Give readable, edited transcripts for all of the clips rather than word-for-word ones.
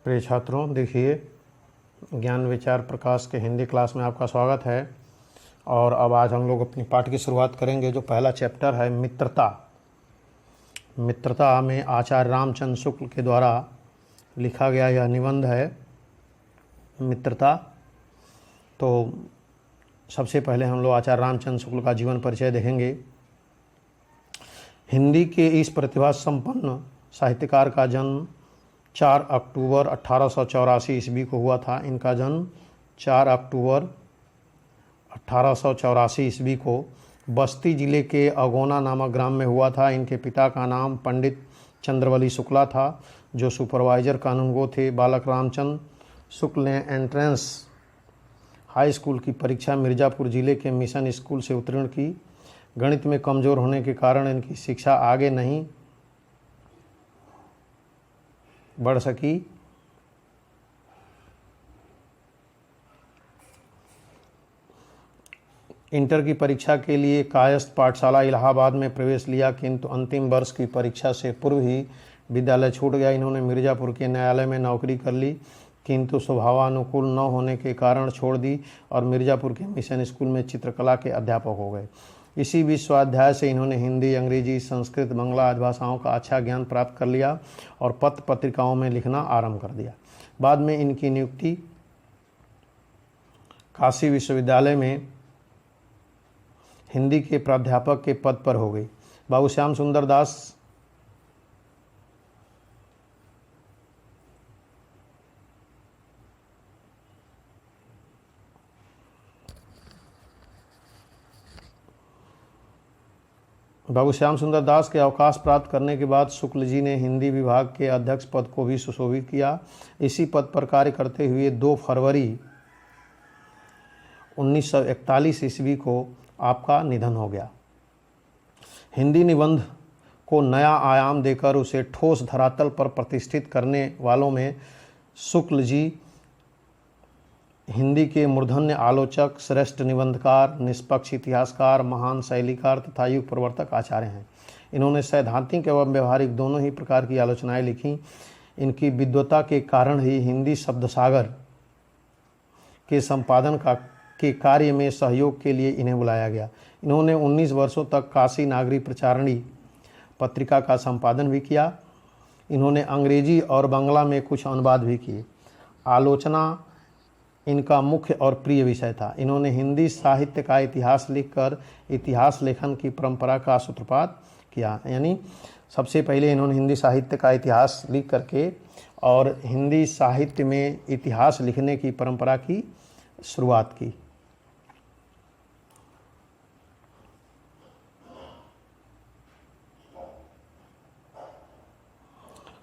प्रिय छात्रों, देखिए ज्ञान विचार प्रकाश के हिंदी क्लास में आपका स्वागत है। और अब आज हम लोग अपनी पाठ की शुरुआत करेंगे। जो पहला चैप्टर है मित्रता। मित्रता में आचार्य रामचंद्र शुक्ल के द्वारा लिखा गया यह निबंध है मित्रता। तो सबसे पहले हम लोग आचार्य रामचंद्र शुक्ल का जीवन परिचय देखेंगे। हिंदी के इस प्रतिभा संपन्न साहित्यकार का जन्म 4 अक्टूबर 1884 ईस्वी को हुआ था। इनका जन्म 4 अक्टूबर 1884 ईस्वी को बस्ती जिले के अगोना नामक ग्राम में हुआ था। इनके पिता का नाम पंडित चंद्रवली शुक्ला था, जो सुपरवाइजर कानूनगो थे। बालक रामचंद्र शुक्ल ने एंट्रेंस हाई स्कूल की परीक्षा मिर्ज़ापुर जिले के मिशन स्कूल से उत्तीर्ण की। गणित में कमज़ोर होने के कारण इनकी शिक्षा आगे नहीं बढ़ सकी। इंटर की परीक्षा के लिए कायस्थ पाठशाला इलाहाबाद में प्रवेश लिया, किंतु अंतिम वर्ष की परीक्षा से पूर्व ही विद्यालय छूट गया। इन्होंने मिर्ज़ापुर के न्यायालय में नौकरी कर ली, किंतु स्वभावानुकूल न होने के कारण छोड़ दी और मिर्ज़ापुर के मिशन स्कूल में चित्रकला के अध्यापक हो गए। इसी विश्वविद्यालय से इन्होंने हिंदी, अंग्रेजी, संस्कृत, बांग्ला आदि भाषाओं का अच्छा ज्ञान प्राप्त कर लिया और पत्र पत्रिकाओं में लिखना आरंभ कर दिया। बाद में इनकी नियुक्ति काशी विश्वविद्यालय में हिंदी के प्राध्यापक के पद पर हो गई। बाबू श्याम सुंदर दास के अवकाश प्राप्त करने के बाद शुक्ल जी ने हिंदी विभाग के अध्यक्ष पद को भी सुशोभित किया। इसी पद पर कार्य करते हुए 2 फरवरी 1941 ईस्वी को आपका निधन हो गया। हिंदी निबंध को नया आयाम देकर उसे ठोस धरातल पर प्रतिष्ठित करने वालों में शुक्ल जी हिंदी के मूर्धन्य आलोचक, श्रेष्ठ निबंधकार, निष्पक्ष इतिहासकार, महान शैलीकार तथा युग प्रवर्तक आचार्य हैं। इन्होंने सैद्धांतिक एवं व्यवहारिक दोनों ही प्रकार की आलोचनाएं लिखी। इनकी विद्वता के कारण ही हिंदी शब्द सागर के संपादन के कार्य में सहयोग के लिए इन्हें बुलाया गया। इन्होंने 19 वर्षों तक काशी नागरी प्रचारणी पत्रिका का संपादन भी किया। इन्होंने अंग्रेजी और बांग्ला में कुछ अनुवाद भी किए। आलोचना इनका मुख्य और प्रिय विषय था। इन्होंने हिंदी साहित्य का इतिहास लिखकर इतिहास लेखन की परंपरा का सूत्रपात किया। यानी सबसे पहले इन्होंने हिंदी साहित्य का इतिहास लिख करके और हिंदी साहित्य में इतिहास लिखने की परंपरा की शुरुआत की।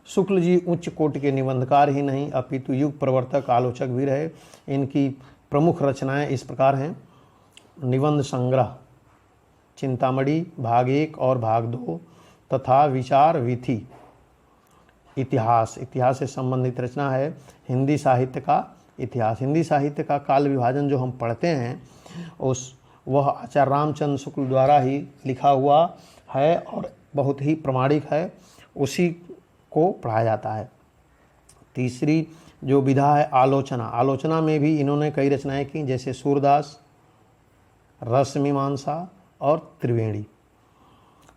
शुक्ल जी उच्च कोटि के निबंधकार ही नहीं अपितु युग प्रवर्तक आलोचक भी रहे। इनकी प्रमुख रचनाएं इस प्रकार हैं। निबंध संग्रह चिंतामणि भाग 1 और भाग 2 तथा विचार विधि। इतिहास से संबंधित रचना है हिंदी साहित्य का इतिहास। हिंदी साहित्य का काल विभाजन जो हम पढ़ते हैं वह आचार्य रामचंद्र शुक्ल द्वारा ही लिखा हुआ है और बहुत ही प्रमाणिक है, उसी को पढ़ाया जाता है। तीसरी जो विधा है आलोचना में भी इन्होंने कई रचनाएं की, जैसे सूरदास, रस मीमांसा और त्रिवेणी।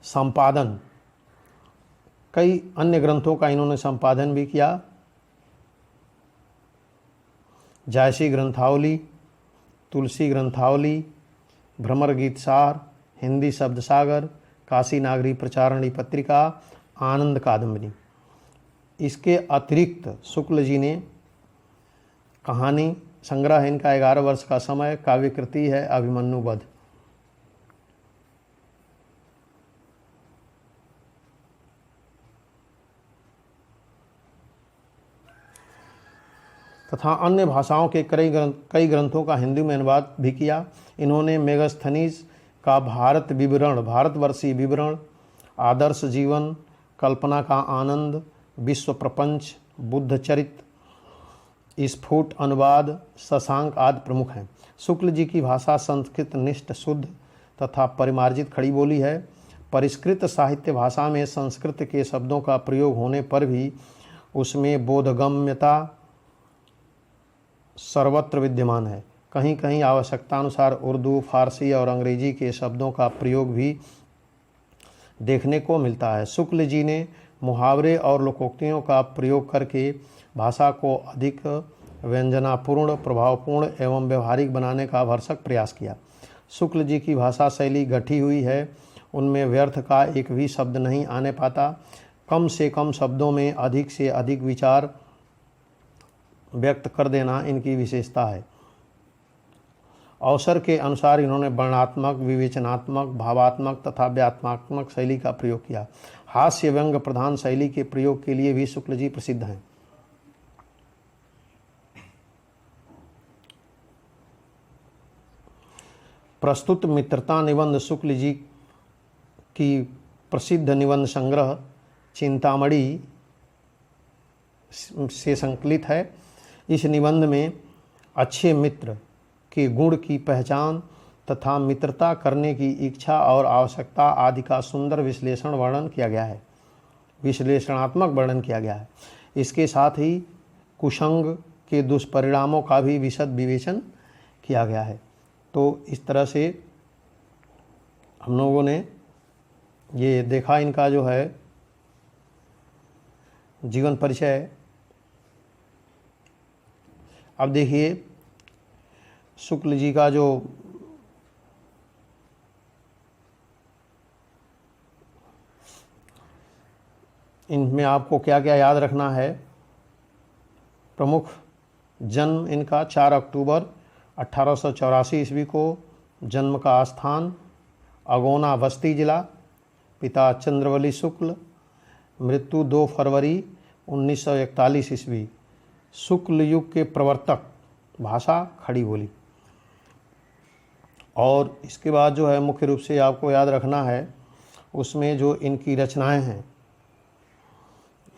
संपादन कई अन्य ग्रंथों का इन्होंने संपादन भी किया। जायसी ग्रंथावली, तुलसी ग्रंथावली, भ्रमर गीत सार, हिंदी शब्द सागर, काशी नागरी प्रचारणी पत्रिका, आनंद कादम्बरी। इसके अतिरिक्त शुक्ल जी ने कहानी संग्रह है इनका 11 वर्ष का समय, काव्यकृति है अभिमन्यु वध। तथा अन्य भाषाओं के कई ग्रंथों का हिंदी में अनुवाद भी किया। इन्होंने मेगस्थनीज का भारतवर्षीय विवरण, आदर्श जीवन, कल्पना का आनंद, विश्व प्रपंच, बुद्ध चरित, स्फुट अनुवाद, शशांक आदि प्रमुख हैं। शुक्ल जी की भाषा संस्कृत निष्ठ, शुद्ध तथा परिमार्जित खड़ी बोली है। परिष्कृत साहित्य भाषा में संस्कृत के शब्दों का प्रयोग होने पर भी उसमें बोधगम्यता सर्वत्र विद्यमान है। कहीं कहीं आवश्यकतानुसार उर्दू, फारसी और अंग्रेजी के शब्दों का प्रयोग भी देखने को मिलता है। शुक्ल जी ने मुहावरे और लोकोक्तियों का प्रयोग करके भाषा को अधिक व्यंजनापूर्ण, प्रभावपूर्ण एवं व्यवहारिक बनाने का भरसक प्रयास किया। शुक्ल जी की भाषा शैली गठी हुई है, उनमें व्यर्थ का एक भी शब्द नहीं आने पाता। कम से कम शब्दों में अधिक से अधिक विचार व्यक्त कर देना इनकी विशेषता है। अवसर के अनुसार इन्होंने वर्णनात्मक, विवेचनात्मक, भावात्मक तथा व्यात्मात्मक शैली का प्रयोग किया। हास्य व्यंग प्रधान शैली के प्रयोग के लिए भी शुक्ल जी प्रसिद्ध हैं। प्रस्तुत मित्रता निबंध शुक्ल जी की प्रसिद्ध निबंध संग्रह चिंतामणि से संकलित है। इस निबंध में अच्छे मित्र के गुण की पहचान तथा मित्रता करने की इच्छा और आवश्यकता आदि का सुंदर वर्णन किया गया है, विश्लेषणात्मक वर्णन किया गया है। इसके साथ ही कुसंग के दुष्परिणामों का भी विशद विवेचन किया गया है। तो इस तरह से हम लोगों ने ये देखा इनका जो है जीवन परिचय। अब देखिए शुक्ल जी का जो इनमें आपको क्या क्या याद रखना है। प्रमुख जन्म इनका 4 अक्टूबर 1884 ईस्वी को, जन्म का स्थान अगोना बस्ती जिला, पिता चंद्रवली शुक्ल, मृत्यु 2 फरवरी 1941 ईस्वी। शुक्ल युग के प्रवर्तक, भाषा खड़ी बोली। और इसके बाद जो है मुख्य रूप से आपको याद रखना है उसमें जो इनकी रचनाएं हैं,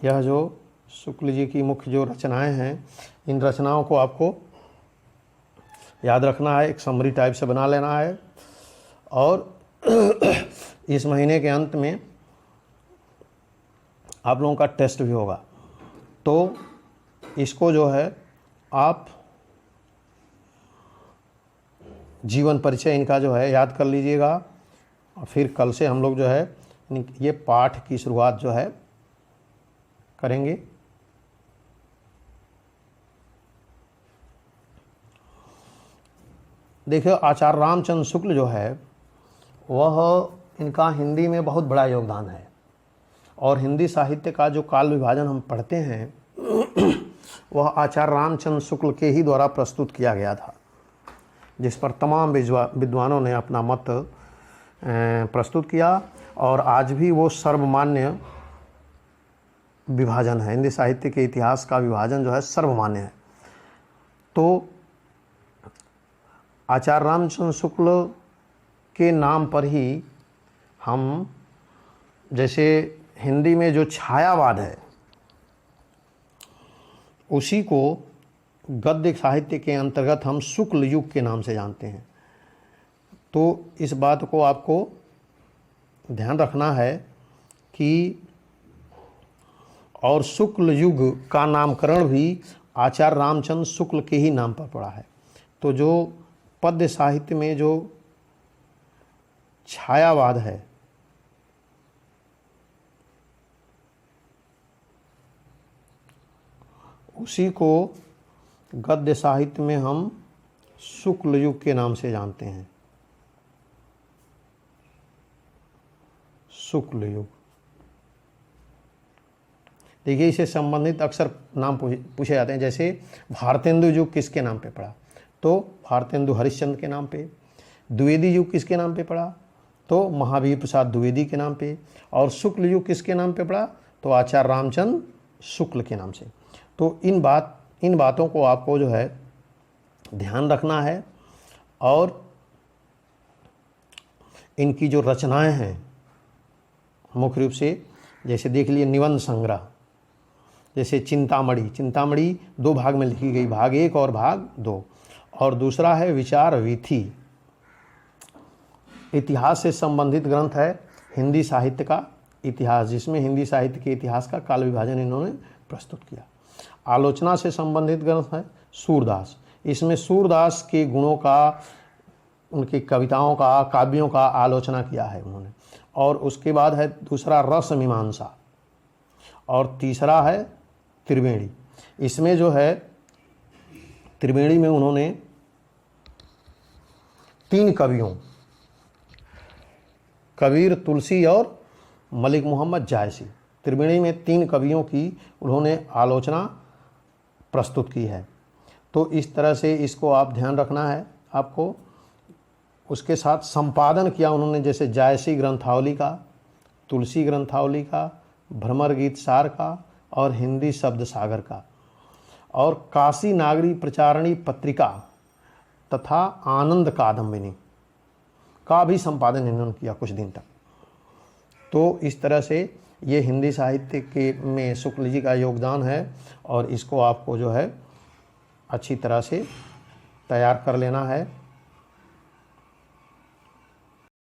यह जो शुक्ल जी की मुख्य जो रचनाएं हैं, इन रचनाओं को आपको याद रखना है, एक समरी टाइप से बना लेना है। और इस महीने के अंत में आप लोगों का टेस्ट भी होगा, तो इसको जो है आप जीवन परिचय इनका जो है याद कर लीजिएगा। और फिर कल से हम लोग जो है ये पाठ की शुरुआत जो है करेंगे। देखिए आचार्य रामचंद्र शुक्ल जो है वह, इनका हिंदी में बहुत बड़ा योगदान है। और हिंदी साहित्य का जो काल विभाजन हम पढ़ते हैं वह आचार्य रामचंद्र शुक्ल के ही द्वारा प्रस्तुत किया गया था, जिस पर तमाम विद्वानों ने अपना मत प्रस्तुत किया। और आज भी वो सर्वमान्य विभाजन है, हिंदी साहित्य के इतिहास का विभाजन जो है सर्वमान्य है। तो आचार्य रामचंद्र शुक्ल के नाम पर ही हम, जैसे हिंदी में जो छायावाद है उसी को गद्य साहित्य के अंतर्गत हम शुक्ल युग के नाम से जानते हैं। तो इस बात को आपको ध्यान रखना है कि और शुक्ल युग का नामकरण भी आचार्य रामचंद्र शुक्ल के ही नाम पर पड़ा है। तो जो पद्य साहित्य में जो छायावाद है उसी को गद्य साहित्य में हम शुक्ल युग के नाम से जानते हैं। शुक्ल युग, देखिए इसे संबंधित अक्सर नाम पूछे जाते हैं। जैसे भारतेंदु युग किसके नाम पे पड़ा, तो भारतेंदु हरिश्चंद्र के नाम पे। द्विवेदी युग किसके नाम पे पड़ा, तो महावीर प्रसाद द्विवेदी के नाम पे। और शुक्ल युग किसके नाम पे पड़ा, तो आचार्य रामचंद्र शुक्ल के नाम से। तो इन बातों को आपको जो है ध्यान रखना है। और इनकी जो रचनाएं हैं मुख्य रूप से, जैसे देख लिए निबंध संग्रह, जैसे चिंतामणि 2 भाग में लिखी गई, भाग 1 और भाग 2। और दूसरा है विचार वीथी, इतिहास से संबंधित ग्रंथ है, हिंदी साहित्य का इतिहास, जिसमें हिंदी साहित्य के इतिहास का काल विभाजन इन्होंने प्रस्तुत किया। आलोचना से संबंधित ग्रंथ है सूरदास। इसमें सूरदास के गुणों का, उनकी कविताओं का, काव्यों का आलोचना किया है उन्होंने। और उसके बाद है दूसरा रस मीमांसा, और तीसरा है त्रिवेणी। इसमें जो है त्रिवेणी में उन्होंने 3 कवियों, कबीर, तुलसी और मलिक मोहम्मद जायसी, त्रिवेणी में 3 कवियों की उन्होंने आलोचना प्रस्तुत की है। तो इस तरह से इसको आप ध्यान रखना है आपको। उसके साथ संपादन किया उन्होंने, जैसे जायसी ग्रंथावली का, तुलसी ग्रंथावली का, भ्रमर गीत सार का और हिंदी शब्द सागर का, और काशी नागरी प्रचारणी पत्रिका तथा आनंद कादम्बिनी का भी संपादन इन्होंने किया कुछ दिन तक। तो इस तरह से ये हिंदी साहित्य के में शुक्ल जी का योगदान है, और इसको आपको जो है अच्छी तरह से तैयार कर लेना है।